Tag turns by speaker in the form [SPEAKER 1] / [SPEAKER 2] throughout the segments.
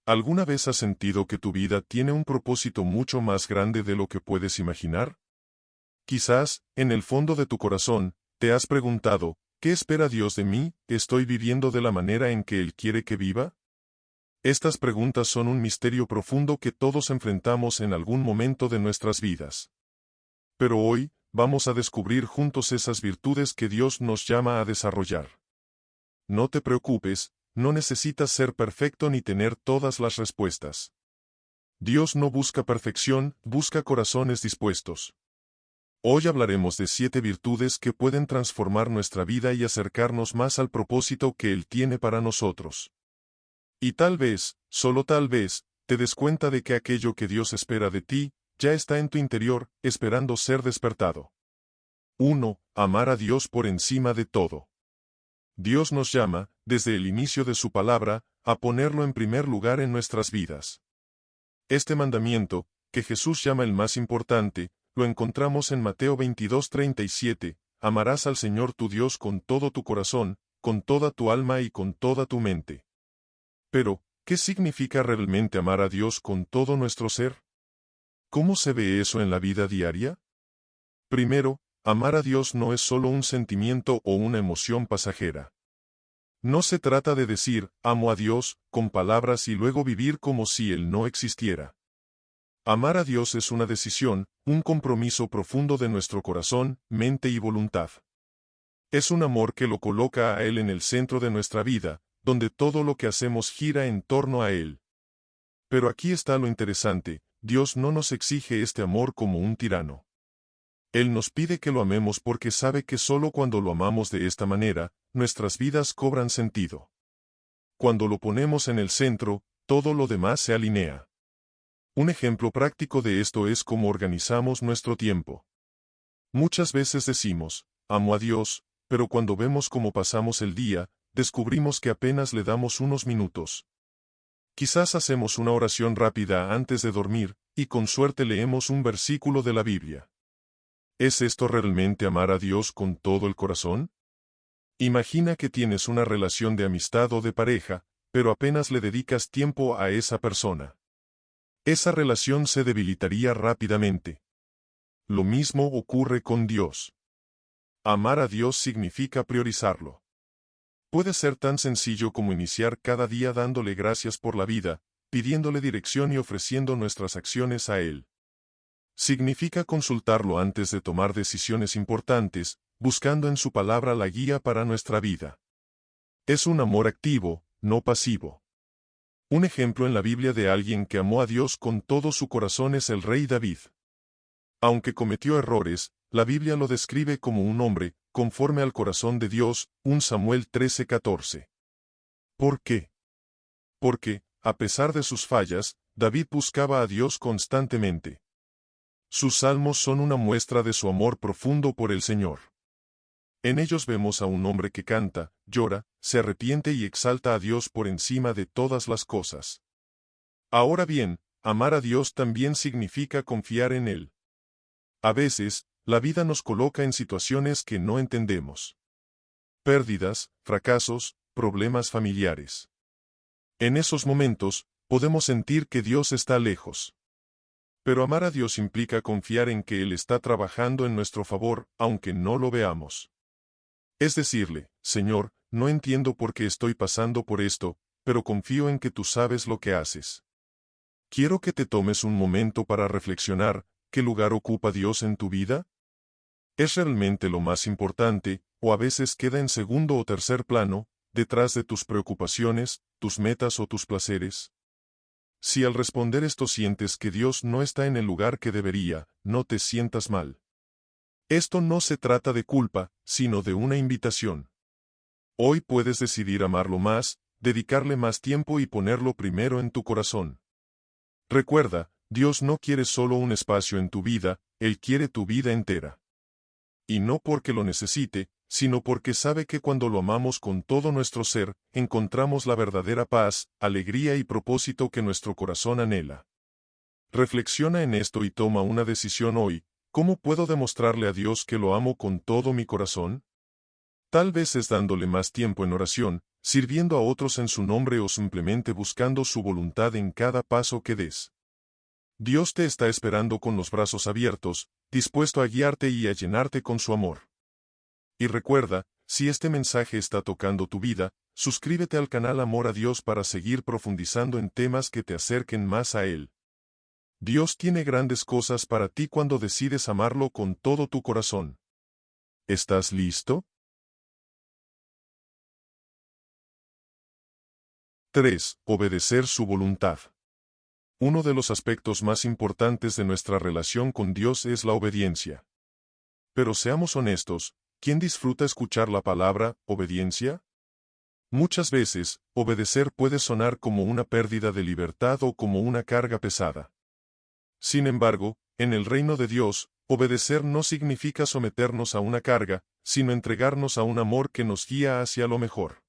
[SPEAKER 1] ¿Alguna vez has sentido que tu vida tiene un propósito mucho más grande de lo que puedes imaginar? Quizás, en el fondo de tu corazón, te has preguntado, ¿qué espera Dios de mí? ¿Estoy viviendo de la manera en que Él quiere que viva? Estas preguntas son un misterio profundo que todos enfrentamos en algún momento de nuestras vidas. Pero hoy, vamos a descubrir juntos esas virtudes que Dios nos llama a desarrollar. No te preocupes, no necesitas ser perfecto ni tener todas las respuestas. Dios no busca perfección, busca corazones dispuestos. Hoy hablaremos de 7 virtudes que pueden transformar nuestra vida y acercarnos más al propósito que Él tiene para nosotros. Y tal vez, solo tal vez, te des cuenta de que aquello que Dios espera de ti, ya está en tu interior, esperando ser despertado. 1. Amar a Dios por encima de todo. Dios nos llama, desde el inicio de su palabra, a ponerlo en primer lugar en nuestras vidas. Este mandamiento, que Jesús llama el más importante, lo encontramos en Mateo 22:37, amarás al Señor tu Dios con todo tu corazón, con toda tu alma y con toda tu mente. Pero, ¿qué significa realmente amar a Dios con todo nuestro ser? ¿Cómo se ve eso en la vida diaria? Primero, amar a Dios no es solo un sentimiento o una emoción pasajera. No se trata de decir, amo a Dios, con palabras y luego vivir como si Él no existiera. Amar a Dios es una decisión, un compromiso profundo de nuestro corazón, mente y voluntad. Es un amor que lo coloca a Él en el centro de nuestra vida, donde todo lo que hacemos gira en torno a Él. Pero aquí está lo interesante, Dios no nos exige este amor como un tirano. Él nos pide que lo amemos porque sabe que solo cuando lo amamos de esta manera, nuestras vidas cobran sentido. Cuando lo ponemos en el centro, todo lo demás se alinea. Un ejemplo práctico de esto es cómo organizamos nuestro tiempo. Muchas veces decimos, amo a Dios, pero cuando vemos cómo pasamos el día, descubrimos que apenas le damos unos minutos. Quizás hacemos una oración rápida antes de dormir, y con suerte leemos un versículo de la Biblia. ¿Es esto realmente amar a Dios con todo el corazón? Imagina que tienes una relación de amistad o de pareja, pero apenas le dedicas tiempo a esa persona. Esa relación se debilitaría rápidamente. Lo mismo ocurre con Dios. Amar a Dios significa priorizarlo. Puede ser tan sencillo como iniciar cada día dándole gracias por la vida, pidiéndole dirección y ofreciendo nuestras acciones a Él. Significa consultarlo antes de tomar decisiones importantes, buscando en su palabra la guía para nuestra vida. Es un amor activo, no pasivo. Un ejemplo en la Biblia de alguien que amó a Dios con todo su corazón es el rey David. Aunque cometió errores, la Biblia lo describe como un hombre, conforme al corazón de Dios, 1 Samuel 13:14. ¿Por qué? Porque, a pesar de sus fallas, David buscaba a Dios constantemente. Sus salmos son una muestra de su amor profundo por el Señor. En ellos vemos a un hombre que canta, llora, se arrepiente y exalta a Dios por encima de todas las cosas. Ahora bien, amar a Dios también significa confiar en Él. A veces, la vida nos coloca en situaciones que no entendemos. Pérdidas, fracasos, problemas familiares. En esos momentos, podemos sentir que Dios está lejos. Pero amar a Dios implica confiar en que Él está trabajando en nuestro favor, aunque no lo veamos. Es decirle, Señor, no entiendo por qué estoy pasando por esto, pero confío en que tú sabes lo que haces. Quiero que te tomes un momento para reflexionar, ¿qué lugar ocupa Dios en tu vida? ¿Es realmente lo más importante, o a veces queda en segundo o tercer plano, detrás de tus preocupaciones, tus metas o tus placeres? Si al responder esto sientes que Dios no está en el lugar que debería, no te sientas mal. Esto no se trata de culpa, sino de una invitación. Hoy puedes decidir amarlo más, dedicarle más tiempo y ponerlo primero en tu corazón. Recuerda, Dios no quiere solo un espacio en tu vida, Él quiere tu vida entera. Y no porque lo necesite, sino porque sabe que cuando lo amamos con todo nuestro ser, encontramos la verdadera paz, alegría y propósito que nuestro corazón anhela. Reflexiona en esto y toma una decisión hoy. ¿Cómo puedo demostrarle a Dios que lo amo con todo mi corazón? Tal vez es dándole más tiempo en oración, sirviendo a otros en su nombre o simplemente buscando su voluntad en cada paso que des. Dios te está esperando con los brazos abiertos, dispuesto a guiarte y a llenarte con su amor. Y recuerda, si este mensaje está tocando tu vida, suscríbete al canal Amor a Dios para seguir profundizando en temas que te acerquen más a Él. Dios tiene grandes cosas para ti cuando decides amarlo con todo tu corazón. ¿Estás listo? 3. Obedecer su voluntad. Uno de los aspectos más importantes de nuestra relación con Dios es la obediencia. Pero seamos honestos, ¿quién disfruta escuchar la palabra obediencia? Muchas veces, obedecer puede sonar como una pérdida de libertad o como una carga pesada. Sin embargo, en el reino de Dios, obedecer no significa someternos a una carga, sino entregarnos a un amor que nos guía hacia lo mejor.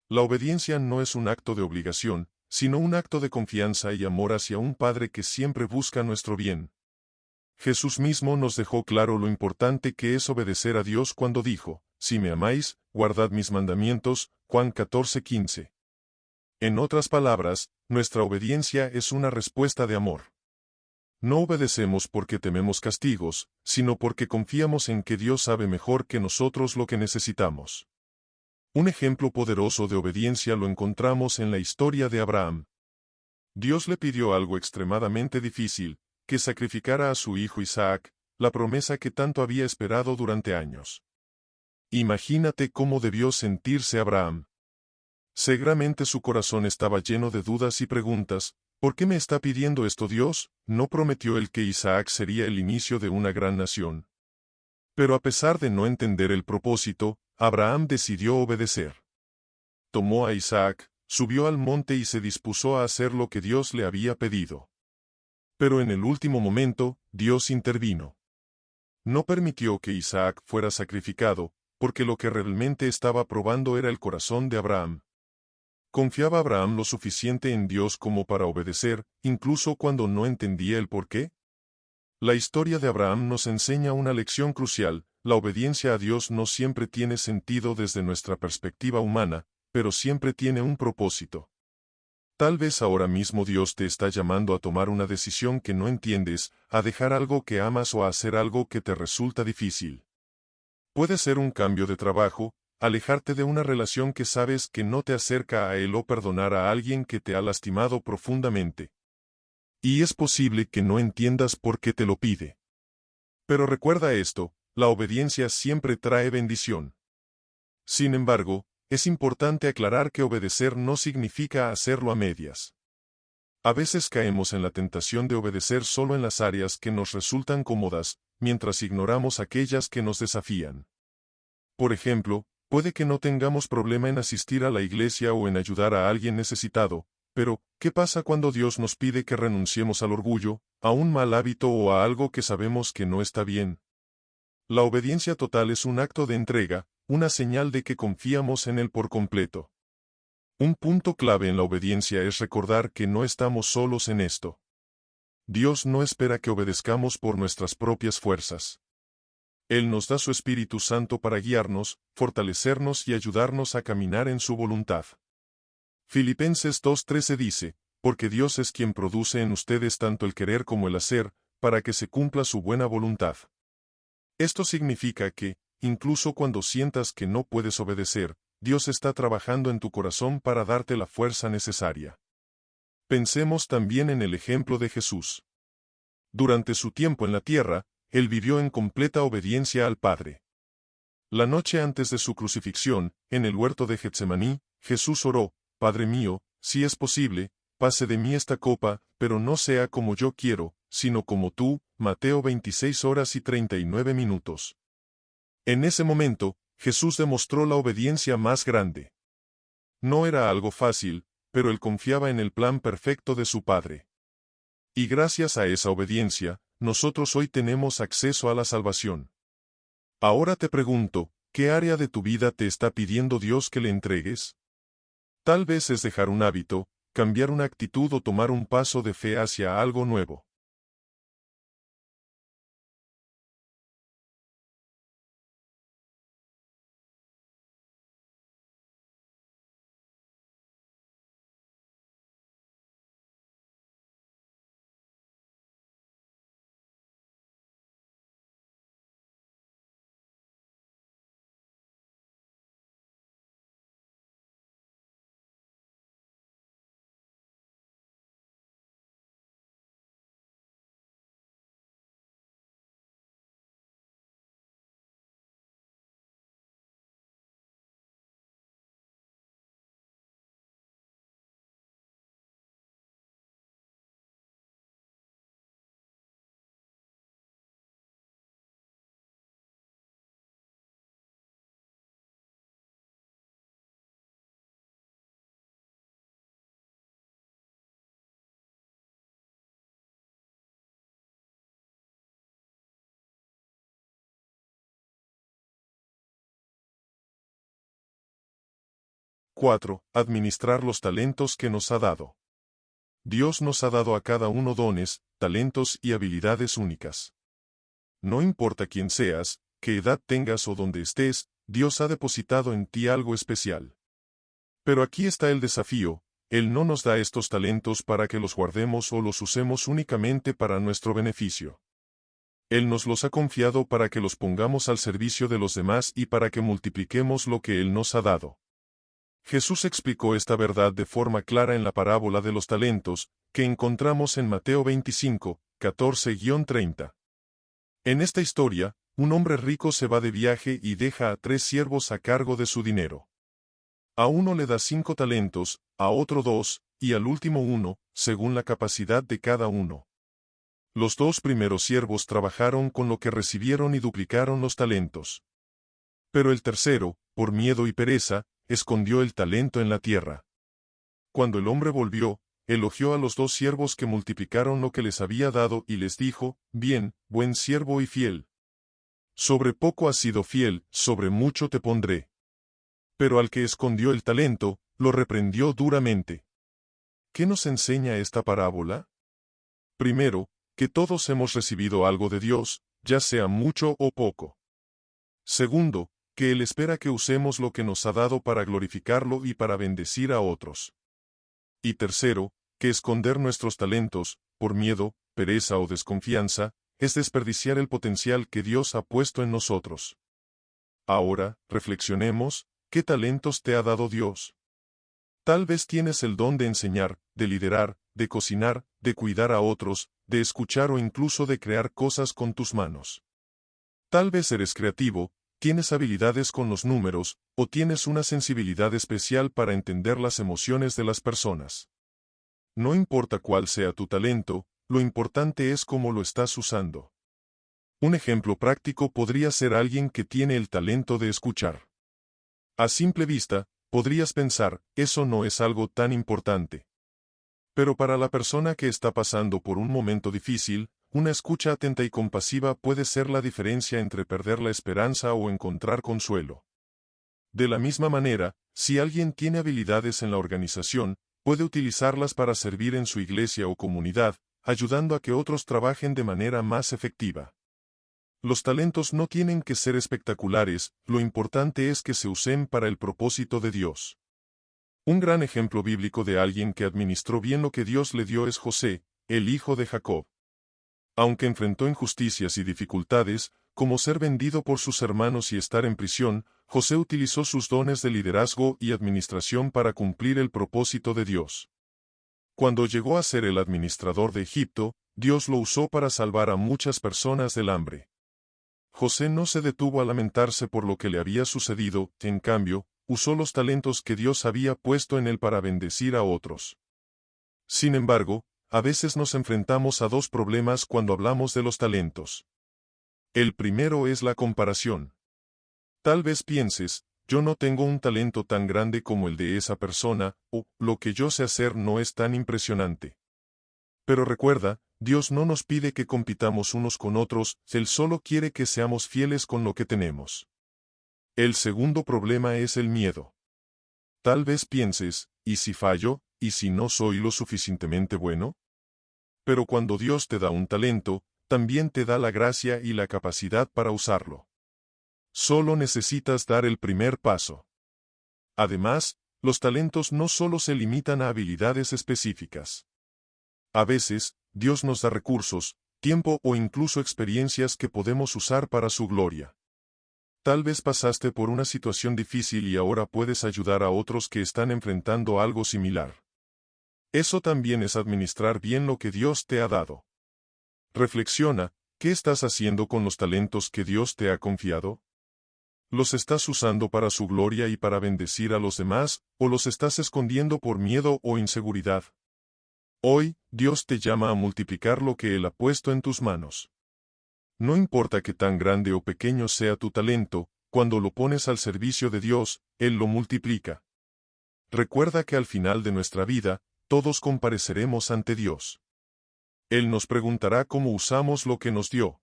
[SPEAKER 1] La obediencia no es un acto de obligación, sino un acto de confianza y amor hacia un Padre que siempre busca nuestro bien. Jesús mismo nos dejó claro lo importante que es obedecer a Dios cuando dijo, si me amáis, guardad mis mandamientos, Juan 14:15. En otras palabras, nuestra obediencia es una respuesta de amor. No obedecemos porque tememos castigos, sino porque confiamos en que Dios sabe mejor que nosotros lo que necesitamos. Un ejemplo poderoso de obediencia lo encontramos en la historia de Abraham. Dios le pidió algo extremadamente difícil, que sacrificara a su hijo Isaac, la promesa que tanto había esperado durante años. Imagínate cómo debió sentirse Abraham. Seguramente su corazón estaba lleno de dudas y preguntas. ¿Por qué me está pidiendo esto Dios? ¿No prometió él que Isaac sería el inicio de una gran nación? Pero a pesar de no entender el propósito, Abraham decidió obedecer. Tomó a Isaac, subió al monte y se dispuso a hacer lo que Dios le había pedido. Pero en el último momento, Dios intervino. No permitió que Isaac fuera sacrificado, porque lo que realmente estaba probando era el corazón de Abraham. ¿Confiaba Abraham lo suficiente en Dios como para obedecer, incluso cuando no entendía el porqué? La historia de Abraham nos enseña una lección crucial: la obediencia a Dios no siempre tiene sentido desde nuestra perspectiva humana, pero siempre tiene un propósito. Tal vez ahora mismo Dios te está llamando a tomar una decisión que no entiendes, a dejar algo que amas o a hacer algo que te resulta difícil. Puede ser un cambio de trabajo, alejarte de una relación que sabes que no te acerca a Él o perdonar a alguien que te ha lastimado profundamente. Y es posible que no entiendas por qué te lo pide. Pero recuerda esto, la obediencia siempre trae bendición. Sin embargo, es importante aclarar que obedecer no significa hacerlo a medias. A veces caemos en la tentación de obedecer solo en las áreas que nos resultan cómodas, mientras ignoramos aquellas que nos desafían. Por ejemplo, puede que no tengamos problema en asistir a la iglesia o en ayudar a alguien necesitado, pero, ¿qué pasa cuando Dios nos pide que renunciemos al orgullo, a un mal hábito o a algo que sabemos que no está bien? La obediencia total es un acto de entrega, una señal de que confiamos en Él por completo. Un punto clave en la obediencia es recordar que no estamos solos en esto. Dios no espera que obedezcamos por nuestras propias fuerzas. Él nos da su Espíritu Santo para guiarnos, fortalecernos y ayudarnos a caminar en su voluntad. Filipenses 2:13 dice, porque Dios es quien produce en ustedes tanto el querer como el hacer, para que se cumpla su buena voluntad. Esto significa que, incluso cuando sientas que no puedes obedecer, Dios está trabajando en tu corazón para darte la fuerza necesaria. Pensemos también en el ejemplo de Jesús. Durante su tiempo en la tierra, Él vivió en completa obediencia al Padre. La noche antes de su crucifixión, en el huerto de Getsemaní, Jesús oró, Padre mío, si es posible, pase de mí esta copa, pero no sea como yo quiero, sino como tú. Mateo 26:39. En ese momento, Jesús demostró la obediencia más grande. No era algo fácil, pero él confiaba en el plan perfecto de su Padre. Y gracias a esa obediencia, nosotros hoy tenemos acceso a la salvación. Ahora te pregunto, ¿qué área de tu vida te está pidiendo Dios que le entregues? Tal vez es dejar un hábito, cambiar una actitud o tomar un paso de fe hacia algo nuevo. 4. Administrar los talentos que nos ha dado. Dios nos ha dado a cada uno dones, talentos y habilidades únicas. No importa quién seas, qué edad tengas o dónde estés, Dios ha depositado en ti algo especial. Pero aquí está el desafío: Él no nos da estos talentos para que los guardemos o los usemos únicamente para nuestro beneficio. Él nos los ha confiado para que los pongamos al servicio de los demás y para que multipliquemos lo que Él nos ha dado. Jesús explicó esta verdad de forma clara en la parábola de los talentos, que encontramos en Mateo 25, 14-30. En esta historia, un hombre rico se va de viaje y deja a 3 siervos a cargo de su dinero. A uno le da 5 talentos, a otro 2, y al último 1, según la capacidad de cada uno. Los 2 primeros siervos trabajaron con lo que recibieron y duplicaron los talentos. Pero el tercero, por miedo y pereza, escondió el talento en la tierra. Cuando el hombre volvió, elogió a los 2 siervos que multiplicaron lo que les había dado y les dijo: «Bien, buen siervo y fiel. Sobre poco has sido fiel, sobre mucho te pondré». Pero al que escondió el talento, lo reprendió duramente. ¿Qué nos enseña esta parábola? Primero, que todos hemos recibido algo de Dios, ya sea mucho o poco. Segundo, que Él espera que usemos lo que nos ha dado para glorificarlo y para bendecir a otros. Y tercero, que esconder nuestros talentos, por miedo, pereza o desconfianza, es desperdiciar el potencial que Dios ha puesto en nosotros. Ahora, reflexionemos: ¿qué talentos te ha dado Dios? Tal vez tienes el don de enseñar, de liderar, de cocinar, de cuidar a otros, de escuchar o incluso de crear cosas con tus manos. Tal vez eres creativo, tienes habilidades con los números, o tienes una sensibilidad especial para entender las emociones de las personas. No importa cuál sea tu talento, lo importante es cómo lo estás usando. Un ejemplo práctico podría ser alguien que tiene el talento de escuchar. A simple vista, podrías pensar: eso no es algo tan importante. Pero para la persona que está pasando por un momento difícil, una escucha atenta y compasiva puede ser la diferencia entre perder la esperanza o encontrar consuelo. De la misma manera, si alguien tiene habilidades en la organización, puede utilizarlas para servir en su iglesia o comunidad, ayudando a que otros trabajen de manera más efectiva. Los talentos no tienen que ser espectaculares, lo importante es que se usen para el propósito de Dios. Un gran ejemplo bíblico de alguien que administró bien lo que Dios le dio es José, el hijo de Jacob. Aunque enfrentó injusticias y dificultades, como ser vendido por sus hermanos y estar en prisión, José utilizó sus dones de liderazgo y administración para cumplir el propósito de Dios. Cuando llegó a ser el administrador de Egipto, Dios lo usó para salvar a muchas personas del hambre. José no se detuvo a lamentarse por lo que le había sucedido, en cambio, usó los talentos que Dios había puesto en él para bendecir a otros. Sin embargo, a veces nos enfrentamos a 2 problemas cuando hablamos de los talentos. El primero es la comparación. Tal vez pienses: yo no tengo un talento tan grande como el de esa persona, o lo que yo sé hacer no es tan impresionante. Pero recuerda, Dios no nos pide que compitamos unos con otros, Él solo quiere que seamos fieles con lo que tenemos. El segundo problema es el miedo. Tal vez pienses: ¿y si fallo? ¿Y si no soy lo suficientemente bueno? Pero cuando Dios te da un talento, también te da la gracia y la capacidad para usarlo. Solo necesitas dar el primer paso. Además, los talentos no solo se limitan a habilidades específicas. A veces, Dios nos da recursos, tiempo o incluso experiencias que podemos usar para su gloria. Tal vez pasaste por una situación difícil y ahora puedes ayudar a otros que están enfrentando algo similar. Eso también es administrar bien lo que Dios te ha dado. Reflexiona: ¿qué estás haciendo con los talentos que Dios te ha confiado? ¿Los estás usando para su gloria y para bendecir a los demás, o los estás escondiendo por miedo o inseguridad? Hoy, Dios te llama a multiplicar lo que Él ha puesto en tus manos. No importa qué tan grande o pequeño sea tu talento, cuando lo pones al servicio de Dios, Él lo multiplica. Recuerda que al final de nuestra vida, todos compareceremos ante Dios. Él nos preguntará cómo usamos lo que nos dio.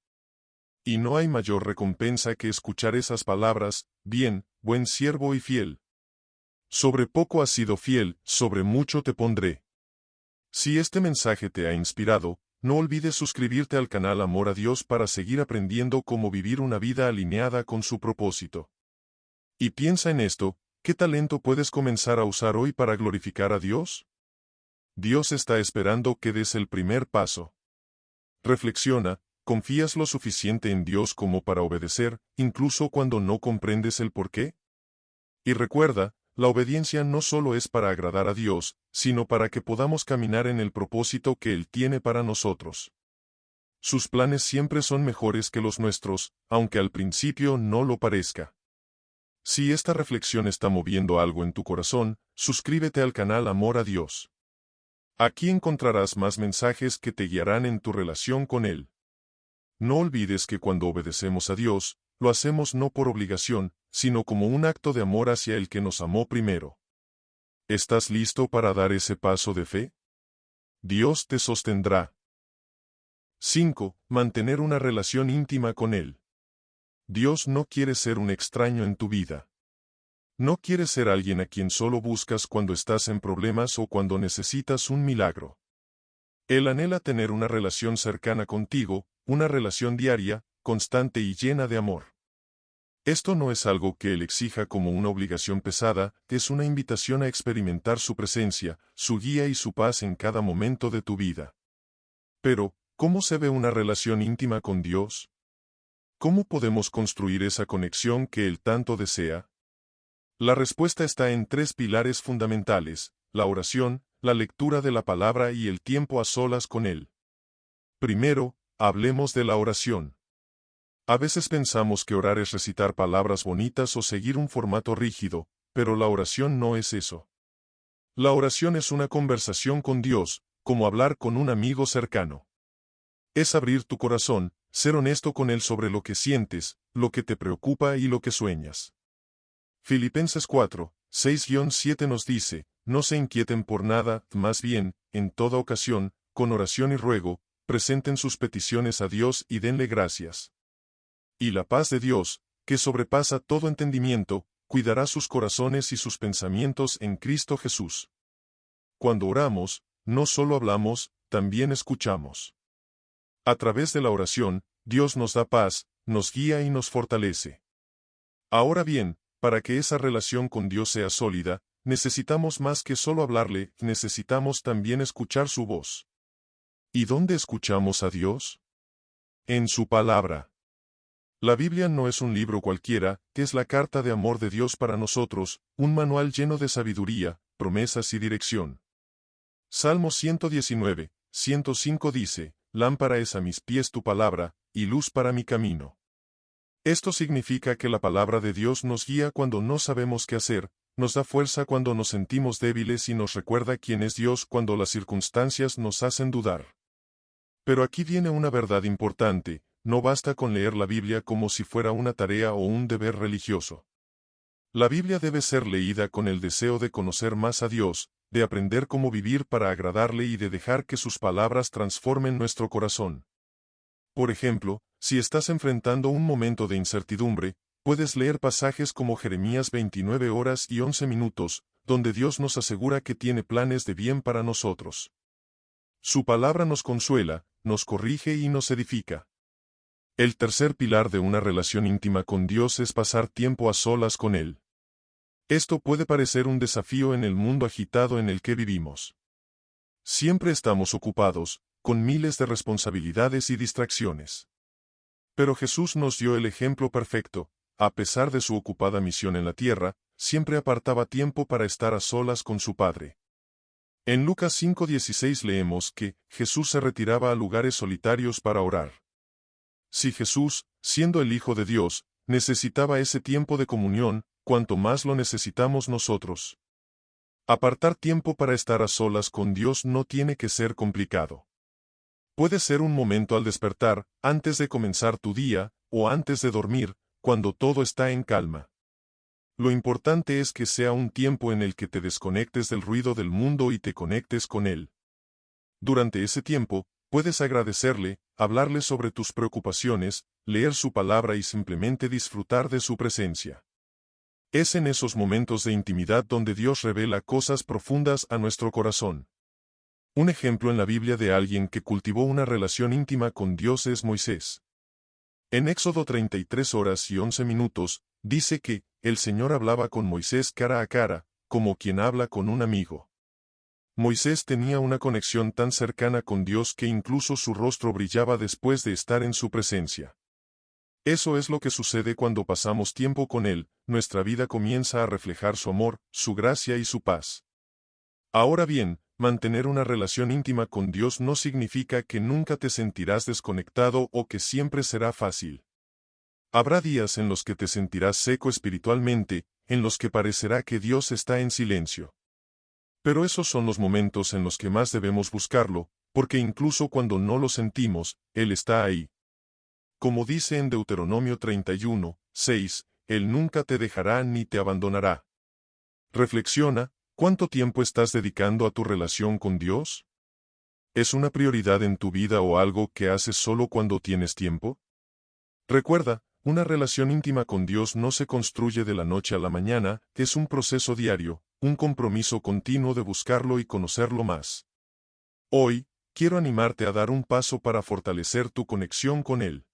[SPEAKER 1] Y no hay mayor recompensa que escuchar esas palabras: bien, buen siervo y fiel. sobre poco has sido fiel, sobre mucho te pondré. Si este mensaje te ha inspirado, no olvides suscribirte al canal Amor a Dios para seguir aprendiendo cómo vivir una vida alineada con su propósito. Y piensa en esto, ¿qué talento puedes comenzar a usar hoy para glorificar a Dios? Dios está esperando que des el primer paso. Reflexiona, ¿confías lo suficiente en Dios como para obedecer, incluso cuando no comprendes el porqué? Y recuerda, la obediencia no solo es para agradar a Dios, sino para que podamos caminar en el propósito que Él tiene para nosotros. Sus planes siempre son mejores que los nuestros, aunque al principio no lo parezca. Si esta reflexión está moviendo algo en tu corazón, suscríbete al canal Amor a Dios. Aquí encontrarás más mensajes que te guiarán en tu relación con Él. No olvides que cuando obedecemos a Dios, lo hacemos no por obligación, sino como un acto de amor hacia el que nos amó primero. ¿Estás listo para dar ese paso de fe? Dios te sostendrá. 5. Mantener una relación íntima con Él. Dios no quiere ser un extraño en tu vida. No quiere ser alguien a quien solo buscas cuando estás en problemas o cuando necesitas un milagro. Él anhela tener una relación cercana contigo, una relación diaria, constante y llena de amor. Esto no es algo que Él exija como una obligación pesada, es una invitación a experimentar su presencia, su guía y su paz en cada momento de tu vida. Pero, ¿cómo se ve una relación íntima con Dios? ¿Cómo podemos construir esa conexión que Él tanto desea? La respuesta está en 3 pilares fundamentales: la oración, la lectura de la palabra y el tiempo a solas con Él. Primero, hablemos de la oración. A veces pensamos que orar es recitar palabras bonitas o seguir un formato rígido, pero la oración no es eso. La oración es una conversación con Dios, como hablar con un amigo cercano. Es abrir tu corazón, ser honesto con Él sobre lo que sientes, lo que te preocupa y lo que sueñas. Filipenses 4, 6-7 nos dice: no se inquieten por nada, más bien, en toda ocasión, con oración y ruego, presenten sus peticiones a Dios y denle gracias. Y la paz de Dios, que sobrepasa todo entendimiento, cuidará sus corazones y sus pensamientos en Cristo Jesús. Cuando oramos, no solo hablamos, también escuchamos. A través de la oración, Dios nos da paz, nos guía y nos fortalece. Ahora bien, para que esa relación con Dios sea sólida, necesitamos más que solo hablarle, necesitamos también escuchar su voz. ¿Y dónde escuchamos a Dios? En su palabra. La Biblia no es un libro cualquiera, es la carta de amor de Dios para nosotros, un manual lleno de sabiduría, promesas y dirección. Salmo 119, 105 dice: lámpara es a mis pies tu palabra, y luz para mi camino. Esto significa que la palabra de Dios nos guía cuando no sabemos qué hacer, nos da fuerza cuando nos sentimos débiles y nos recuerda quién es Dios cuando las circunstancias nos hacen dudar. Pero aquí viene una verdad importante: no basta con leer la Biblia como si fuera una tarea o un deber religioso. La Biblia debe ser leída con el deseo de conocer más a Dios, de aprender cómo vivir para agradarle y de dejar que sus palabras transformen nuestro corazón. Por ejemplo, si estás enfrentando un momento de incertidumbre, puedes leer pasajes como Jeremías 29 horas y 11 minutos, donde Dios nos asegura que tiene planes de bien para nosotros. Su palabra nos consuela, nos corrige y nos edifica. El tercer pilar de una relación íntima con Dios es pasar tiempo a solas con Él. Esto puede parecer un desafío en el mundo agitado en el que vivimos. Siempre estamos ocupados, con miles de responsabilidades y distracciones. Pero Jesús nos dio el ejemplo perfecto: a pesar de su ocupada misión en la tierra, siempre apartaba tiempo para estar a solas con su Padre. En Lucas 5:16 leemos que Jesús se retiraba a lugares solitarios para orar. Si Jesús, siendo el Hijo de Dios, necesitaba ese tiempo de comunión, cuanto más lo necesitamos nosotros. Apartar tiempo para estar a solas con Dios no tiene que ser complicado. Puede ser un momento al despertar, antes de comenzar tu día, o antes de dormir, cuando todo está en calma. Lo importante es que sea un tiempo en el que te desconectes del ruido del mundo y te conectes con Él. Durante ese tiempo, puedes agradecerle, hablarle sobre tus preocupaciones, leer su palabra y simplemente disfrutar de su presencia. Es en esos momentos de intimidad donde Dios revela cosas profundas a nuestro corazón. Un ejemplo en la Biblia de alguien que cultivó una relación íntima con Dios es Moisés. En Éxodo 33 horas y 11 minutos, dice que el Señor hablaba con Moisés cara a cara, como quien habla con un amigo. Moisés tenía una conexión tan cercana con Dios que incluso su rostro brillaba después de estar en su presencia. Eso es lo que sucede cuando pasamos tiempo con Él, nuestra vida comienza a reflejar su amor, su gracia y su paz. Ahora bien, mantener una relación íntima con Dios no significa que nunca te sentirás desconectado o que siempre será fácil. Habrá días en los que te sentirás seco espiritualmente, en los que parecerá que Dios está en silencio. Pero esos son los momentos en los que más debemos buscarlo, porque incluso cuando no lo sentimos, Él está ahí. Como dice en Deuteronomio 31, 6, Él nunca te dejará ni te abandonará. Reflexiona, ¿cuánto tiempo estás dedicando a tu relación con Dios? ¿Es una prioridad en tu vida o algo que haces solo cuando tienes tiempo? Recuerda, una relación íntima con Dios no se construye de la noche a la mañana, es un proceso diario, un compromiso continuo de buscarlo y conocerlo más. Hoy, quiero animarte a dar un paso para fortalecer tu conexión con Él.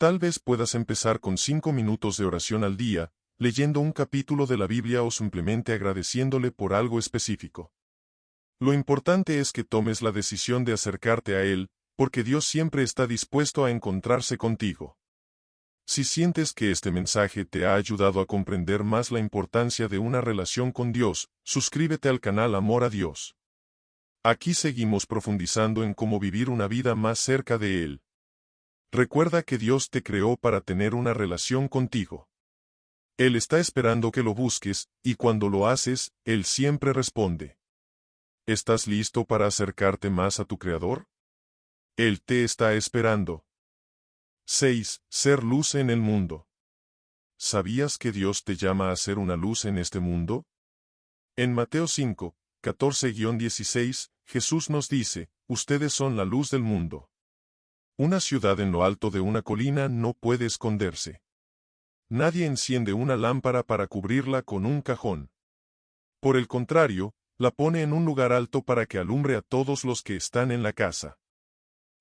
[SPEAKER 1] Tal vez puedas empezar con 5 minutos de oración al día, leyendo un capítulo de la Biblia o simplemente agradeciéndole por algo específico. Lo importante es que tomes la decisión de acercarte a Él, porque Dios siempre está dispuesto a encontrarse contigo. Si sientes que este mensaje te ha ayudado a comprender más la importancia de una relación con Dios, suscríbete al canal Amor a Dios. Aquí seguimos profundizando en cómo vivir una vida más cerca de Él. Recuerda que Dios te creó para tener una relación contigo. Él está esperando que lo busques, y cuando lo haces, Él siempre responde. ¿Estás listo para acercarte más a tu Creador? Él te está esperando. 6. Ser luz en el mundo. ¿Sabías que Dios te llama a ser una luz en este mundo? En Mateo 5, 14-16, Jesús nos dice, ustedes son la luz del mundo. Una ciudad en lo alto de una colina no puede esconderse. Nadie enciende una lámpara para cubrirla con un cajón. Por el contrario, la pone en un lugar alto para que alumbre a todos los que están en la casa.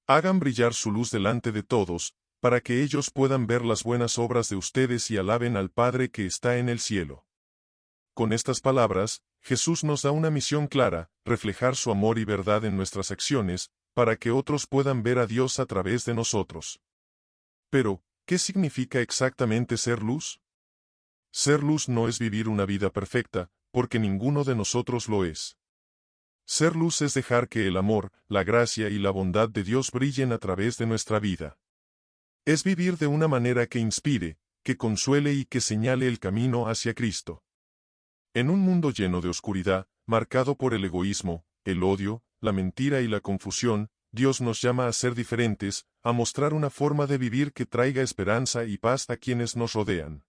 [SPEAKER 1] Hagan brillar su luz delante de todos, para que ellos puedan ver las buenas obras de ustedes y alaben al Padre que está en el cielo. Con estas palabras, Jesús nos da una misión clara, reflejar su amor y verdad en nuestras acciones, para que otros puedan ver a Dios a través de nosotros. Pero, ¿qué significa exactamente ser luz? Ser luz no es vivir una vida perfecta, porque ninguno de nosotros lo es. Ser luz es dejar que el amor, la gracia y la bondad de Dios brillen a través de nuestra vida. Es vivir de una manera que inspire, que consuele y que señale el camino hacia Cristo. En un mundo lleno de oscuridad, marcado por el egoísmo, el odio, la mentira y la confusión, Dios nos llama a ser diferentes, a mostrar una forma de vivir que traiga esperanza y paz a quienes nos rodean.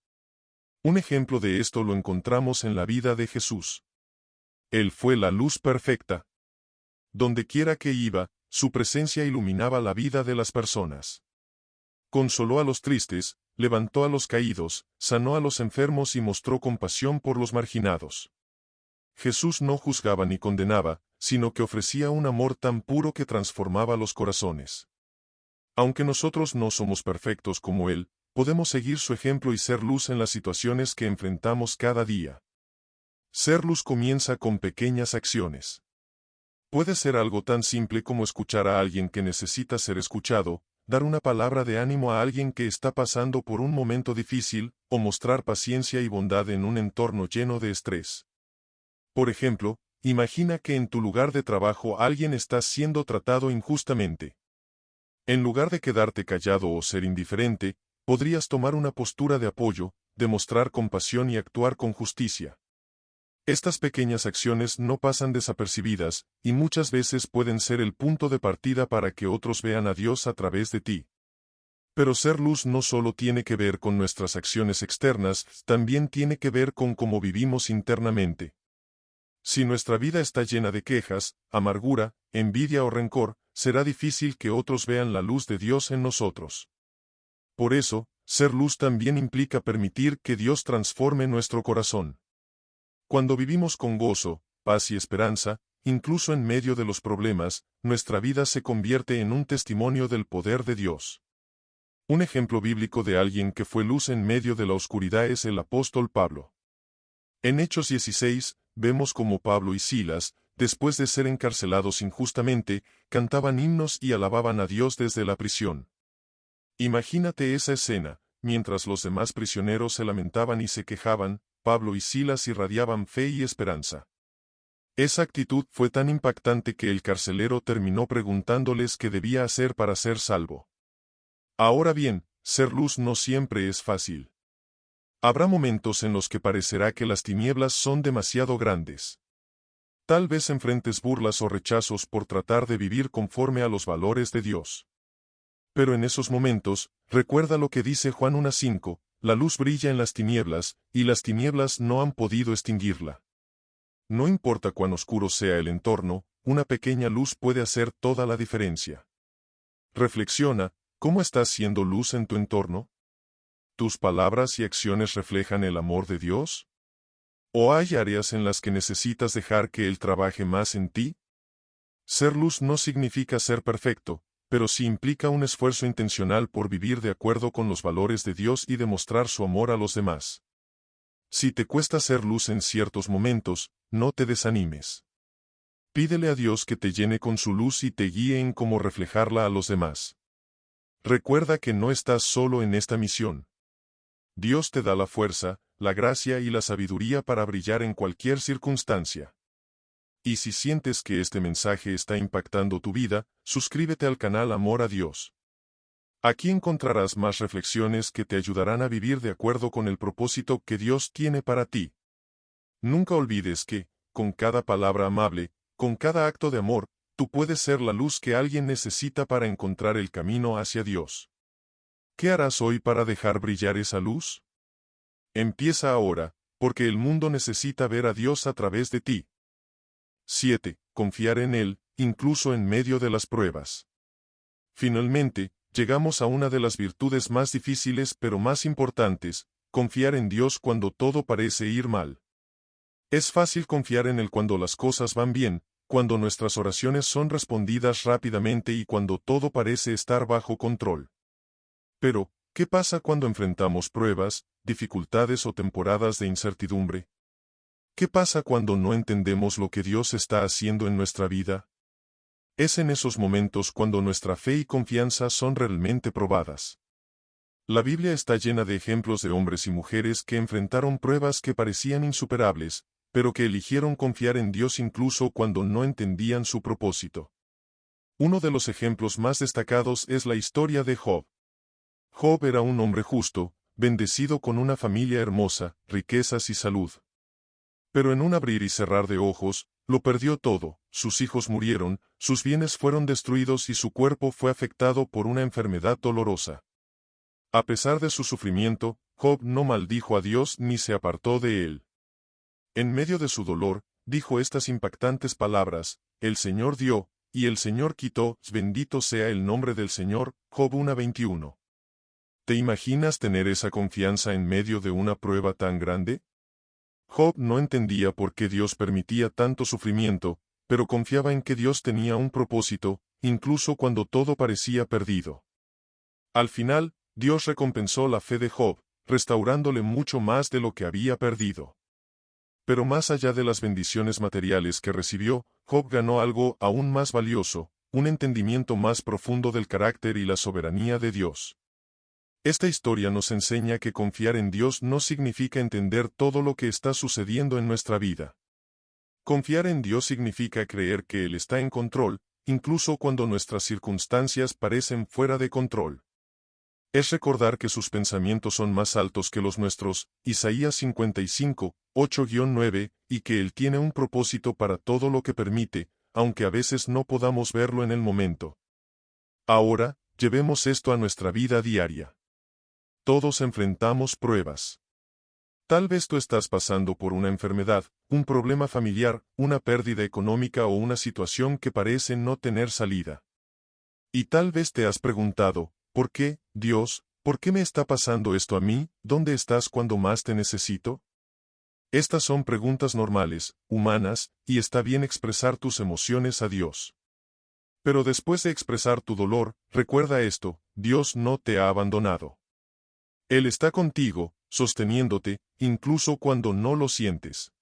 [SPEAKER 1] Un ejemplo de esto lo encontramos en la vida de Jesús. Él fue la luz perfecta. Donde quiera que iba, su presencia iluminaba la vida de las personas. Consoló a los tristes, levantó a los caídos, sanó a los enfermos y mostró compasión por los marginados. Jesús no juzgaba ni condenaba, sino que ofrecía un amor tan puro que transformaba los corazones. Aunque nosotros no somos perfectos como Él, podemos seguir su ejemplo y ser luz en las situaciones que enfrentamos cada día. Ser luz comienza con pequeñas acciones. Puede ser algo tan simple como escuchar a alguien que necesita ser escuchado, dar una palabra de ánimo a alguien que está pasando por un momento difícil, o mostrar paciencia y bondad en un entorno lleno de estrés. Por ejemplo, imagina que en tu lugar de trabajo alguien está siendo tratado injustamente. En lugar de quedarte callado o ser indiferente, podrías tomar una postura de apoyo, demostrar compasión y actuar con justicia. Estas pequeñas acciones no pasan desapercibidas, y muchas veces pueden ser el punto de partida para que otros vean a Dios a través de ti. Pero ser luz no solo tiene que ver con nuestras acciones externas, también tiene que ver con cómo vivimos internamente. Si nuestra vida está llena de quejas, amargura, envidia o rencor, será difícil que otros vean la luz de Dios en nosotros. Por eso, ser luz también implica permitir que Dios transforme nuestro corazón. Cuando vivimos con gozo, paz y esperanza, incluso en medio de los problemas, nuestra vida se convierte en un testimonio del poder de Dios. Un ejemplo bíblico de alguien que fue luz en medio de la oscuridad es el apóstol Pablo. En Hechos 16, vemos cómo Pablo y Silas, después de ser encarcelados injustamente, cantaban himnos y alababan a Dios desde la prisión. Imagínate esa escena, mientras los demás prisioneros se lamentaban y se quejaban, Pablo y Silas irradiaban fe y esperanza. Esa actitud fue tan impactante que el carcelero terminó preguntándoles qué debía hacer para ser salvo. Ahora bien, ser luz no siempre es fácil. Habrá momentos en los que parecerá que las tinieblas son demasiado grandes. Tal vez enfrentes burlas o rechazos por tratar de vivir conforme a los valores de Dios. Pero en esos momentos, recuerda lo que dice Juan 1:5, la luz brilla en las tinieblas, y las tinieblas no han podido extinguirla. No importa cuán oscuro sea el entorno, una pequeña luz puede hacer toda la diferencia. Reflexiona, ¿cómo estás siendo luz en tu entorno? ¿Tus palabras y acciones reflejan el amor de Dios? ¿O hay áreas en las que necesitas dejar que Él trabaje más en ti? Ser luz no significa ser perfecto, pero sí implica un esfuerzo intencional por vivir de acuerdo con los valores de Dios y demostrar su amor a los demás. Si te cuesta ser luz en ciertos momentos, no te desanimes. Pídele a Dios que te llene con su luz y te guíe en cómo reflejarla a los demás. Recuerda que no estás solo en esta misión. Dios te da la fuerza, la gracia y la sabiduría para brillar en cualquier circunstancia. Y si sientes que este mensaje está impactando tu vida, suscríbete al canal Amor a Dios. Aquí encontrarás más reflexiones que te ayudarán a vivir de acuerdo con el propósito que Dios tiene para ti. Nunca olvides que, con cada palabra amable, con cada acto de amor, tú puedes ser la luz que alguien necesita para encontrar el camino hacia Dios. ¿Qué harás hoy para dejar brillar esa luz? Empieza ahora, porque el mundo necesita ver a Dios a través de ti. 7. Confiar en Él, incluso en medio de las pruebas. Finalmente, llegamos a una de las virtudes más difíciles pero más importantes, confiar en Dios cuando todo parece ir mal. Es fácil confiar en Él cuando las cosas van bien, cuando nuestras oraciones son respondidas rápidamente y cuando todo parece estar bajo control. Pero, ¿qué pasa cuando enfrentamos pruebas, dificultades o temporadas de incertidumbre? ¿Qué pasa cuando no entendemos lo que Dios está haciendo en nuestra vida? Es en esos momentos cuando nuestra fe y confianza son realmente probadas. La Biblia está llena de ejemplos de hombres y mujeres que enfrentaron pruebas que parecían insuperables, pero que eligieron confiar en Dios incluso cuando no entendían su propósito. Uno de los ejemplos más destacados es la historia de Job. Job era un hombre justo, bendecido con una familia hermosa, riquezas y salud. Pero en un abrir y cerrar de ojos, lo perdió todo, sus hijos murieron, sus bienes fueron destruidos y su cuerpo fue afectado por una enfermedad dolorosa. A pesar de su sufrimiento, Job no maldijo a Dios ni se apartó de él. En medio de su dolor, dijo estas impactantes palabras: el Señor dio, y el Señor quitó, bendito sea el nombre del Señor. Job 1:21. ¿Te imaginas tener esa confianza en medio de una prueba tan grande? Job no entendía por qué Dios permitía tanto sufrimiento, pero confiaba en que Dios tenía un propósito, incluso cuando todo parecía perdido. Al final, Dios recompensó la fe de Job, restaurándole mucho más de lo que había perdido. Pero más allá de las bendiciones materiales que recibió, Job ganó algo aún más valioso, un entendimiento más profundo del carácter y la soberanía de Dios. Esta historia nos enseña que confiar en Dios no significa entender todo lo que está sucediendo en nuestra vida. Confiar en Dios significa creer que Él está en control, incluso cuando nuestras circunstancias parecen fuera de control. Es recordar que sus pensamientos son más altos que los nuestros, Isaías 55, 8-9, y que Él tiene un propósito para todo lo que permite, aunque a veces no podamos verlo en el momento. Ahora, llevemos esto a nuestra vida diaria. Todos enfrentamos pruebas. Tal vez tú estás pasando por una enfermedad, un problema familiar, una pérdida económica o una situación que parece no tener salida. Y tal vez te has preguntado, ¿por qué, Dios, ¿por qué me está pasando esto a mí? ¿Dónde estás cuando más te necesito? Estas son preguntas normales, humanas, y está bien expresar tus emociones a Dios. Pero después de expresar tu dolor, recuerda esto: Dios no te ha abandonado. Él está contigo, sosteniéndote, incluso cuando no lo sientes.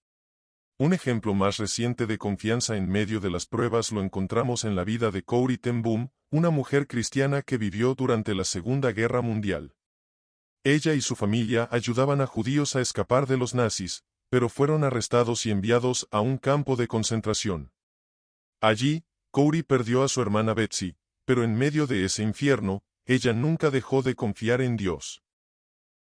[SPEAKER 1] Un ejemplo más reciente de confianza en medio de las pruebas lo encontramos en la vida de Corrie ten Boom, una mujer cristiana que vivió durante la Segunda Guerra Mundial. Ella y su familia ayudaban a judíos a escapar de los nazis, pero fueron arrestados y enviados a un campo de concentración. Allí, Corrie perdió a su hermana Betsy, pero en medio de ese infierno, ella nunca dejó de confiar en Dios.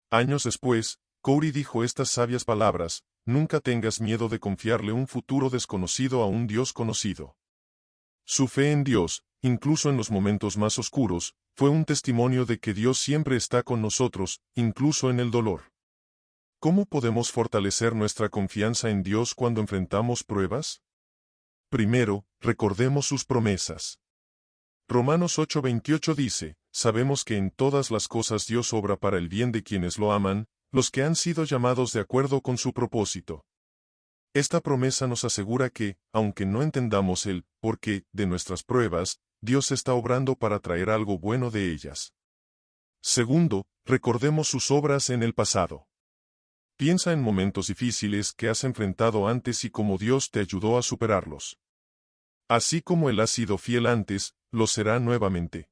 [SPEAKER 1] Años después, Corrie dijo estas sabias palabras: nunca tengas miedo de confiarle un futuro desconocido a un Dios conocido. Su fe en Dios, incluso en los momentos más oscuros, fue un testimonio de que Dios siempre está con nosotros, incluso en el dolor. ¿Cómo podemos fortalecer nuestra confianza en Dios cuando enfrentamos pruebas? Primero, recordemos sus promesas. Romanos 8:28 dice: sabemos que en todas las cosas Dios obra para el bien de quienes lo aman, los que han sido llamados de acuerdo con su propósito. Esta promesa nos asegura que, aunque no entendamos el porqué de nuestras pruebas, Dios está obrando para traer algo bueno de ellas. Segundo, recordemos sus obras en el pasado. Piensa en momentos difíciles que has enfrentado antes y cómo Dios te ayudó a superarlos. Así como Él ha sido fiel antes, lo será nuevamente.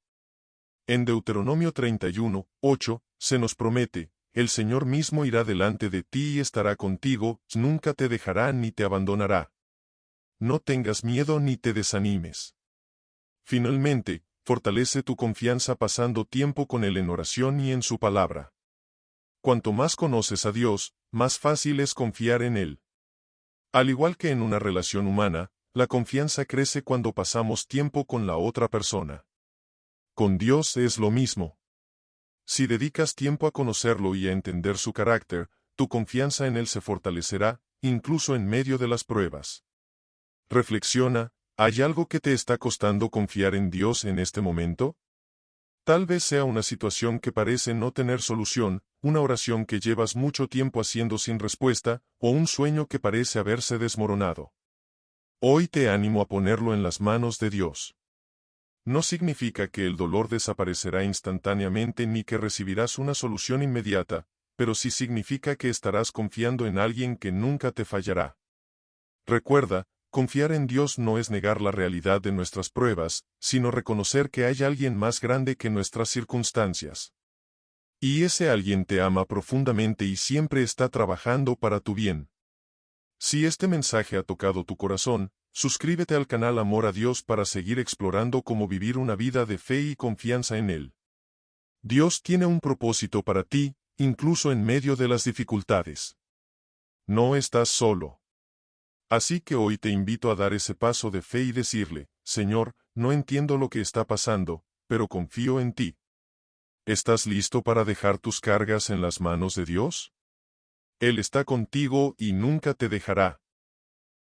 [SPEAKER 1] En Deuteronomio 31:8, se nos promete: el Señor mismo irá delante de ti y estará contigo, nunca te dejará ni te abandonará. No tengas miedo ni te desanimes. Finalmente, fortalece tu confianza pasando tiempo con Él en oración y en su palabra. Cuanto más conoces a Dios, más fácil es confiar en Él. Al igual que en una relación humana, la confianza crece cuando pasamos tiempo con la otra persona. Con Dios es lo mismo. Si dedicas tiempo a conocerlo y a entender su carácter, tu confianza en Él se fortalecerá, incluso en medio de las pruebas. Reflexiona: ¿hay algo que te está costando confiar en Dios en este momento? Tal vez sea una situación que parece no tener solución, una oración que llevas mucho tiempo haciendo sin respuesta, o un sueño que parece haberse desmoronado. Hoy te animo a ponerlo en las manos de Dios. No significa que el dolor desaparecerá instantáneamente ni que recibirás una solución inmediata, pero sí significa que estarás confiando en alguien que nunca te fallará. Recuerda, confiar en Dios no es negar la realidad de nuestras pruebas, sino reconocer que hay alguien más grande que nuestras circunstancias. Y ese alguien te ama profundamente y siempre está trabajando para tu bien. Si este mensaje ha tocado tu corazón, suscríbete al canal Amor a Dios para seguir explorando cómo vivir una vida de fe y confianza en Él. Dios tiene un propósito para ti, incluso en medio de las dificultades. No estás solo. Así que hoy te invito a dar ese paso de fe y decirle: Señor, no entiendo lo que está pasando, pero confío en ti. ¿Estás listo para dejar tus cargas en las manos de Dios? Él está contigo y nunca te dejará.